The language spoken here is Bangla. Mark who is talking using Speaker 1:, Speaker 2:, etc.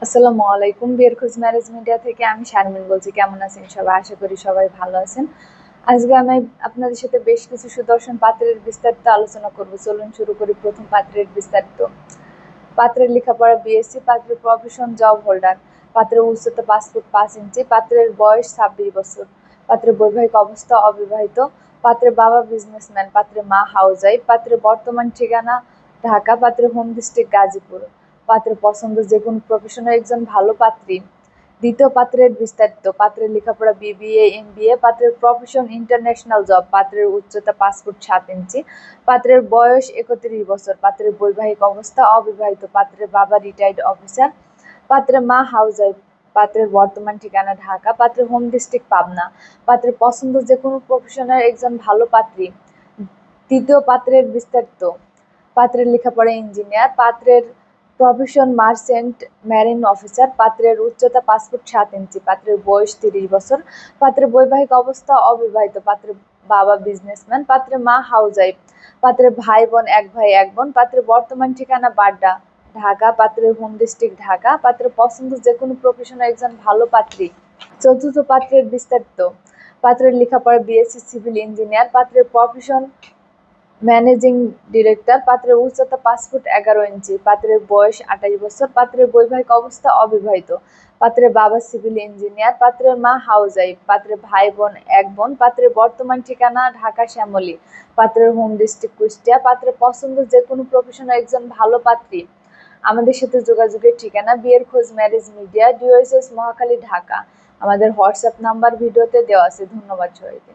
Speaker 1: আসসালামু আলাইকুম। বিয়ের খোঁজ ম্যারেজ মিডিয়া থেকে আমি শারমিন বলছি। কেমন আছেন সবাই? আশা করি সবাই ভালো আছেন। আজকে আমি আপনাদের সাথে বেশ কিছু সুদর্শন পাত্রের বিস্তারিত আলোচনা করব। চলুন শুরু করি প্রথম পাত্রের বিস্তারিত। পাত্রের লেখাপড়া বিএসসি, পাত্রের প্রফেশন জব হোল্ডার, পাত্রের উচ্চতা 5 ফুট 5 ইঞ্চি, পাত্রের বয়স 26 বছর, পাত্রের বৈবাহিক অবস্থা অবিবাহিত, পাত্রের বাবা বিজনেসম্যান, পাত্রের মা হাউসওয়াইফ, পাত্রের বর্তমান ঠিকানা ঢাকা, পাত্রের হোম ডিস্ট্রিক্ট গাজীপুর, পাত্রের পছন্দ যে কোনো প্রফেশনের একজন ভালো পাত্রী। দ্বিতীয় পাত্রের বিস্তারিত। পাত্রের লেখাপড়া বিবিএ এমবিএ, পাত্রের প্রফেশন ইন্টারন্যাশনাল জব, পাত্রের উচ্চতা 5 ফুট 7 ইঞ্চি, পাত্রের বয়স 31 বছর, পাত্রের বৈবাহিক অবস্থা অবিবাহিত, পাত্রের বাবা রিটায়ার্ড অফিসার, পাত্রের মা হাউসওয়াইফ, পাত্রের বর্তমান ঠিকানা ঢাকা, পাত্রের হোম ডিস্ট্রিক্ট পাবনা, পাত্রের পছন্দ যে কোনো প্রফেশনের একজন ভালো পাত্রী। তৃতীয় পাত্রের বিস্তারিত। পাত্রের লেখাপড়া ইঞ্জিনিয়ার, পাত্রের প্রফেশন মার্চেন্ট মেরিন অফিসার, পাত্রের উচ্চতা 5 ফুট 7 ইঞ্চি, পাত্রের বয়স 30 বছর, পাত্রের বৈবাহিক অবস্থা অবিবাহিত, পাত্রের বাবা বিজনেসম্যান, পাত্রের মা হাউসওয়াইফ, পাত্রের ভাই বোন 1 ভাই 1 বোন, পাত্রের বর্তমান ঠিকানা বাড্ডা ঢাকা, পাত্রের হোম ডিস্ট্রিক্ট ঢাকা, পাত্রের পছন্দ যে কোনো প্রফেশনের একজন ভালো পাত্রী। চতুর্থ পাত্রের বিস্তারিত। পাত্রের লেখাপড়া বিএসসি সিভিল ইঞ্জিনিয়ার, পাত্রের প্রফেশন ম্যানেজিং ডিরেক্টর, পাত্রের উচ্চতা 5 ফুট 11 ইঞ্চি, পাত্রের বয়স 28 বছর, পাত্রের বৈবাহিক অবস্থা অবিবাহিত, পাত্রের বাবা সিভিল ইঞ্জিনিয়ার, পাত্রের মা হাউসওয়াইফ, পাত্রের ভাই বোন 1 বোন, পাত্রের বর্তমান ঠিকানা ঢাকা শ্যামলী, পাত্রের হোম ডিস্ট্রিক্ট কুষ্টিয়া, পাত্রের পছন্দ যে কোনো প্রফেশনের একজন ভালো পাত্রী। আমাদের সাথে যোগাযোগের ঠিকানা বিয়ের খোঁজ ম্যারেজ মিডিয়া, ডিওএসএস মহাখালী ঢাকা। আমাদের হোয়াটসঅ্যাপ নাম্বার ভিডিওতে দেওয়া আছে। ধন্যবাদ সবাইকে।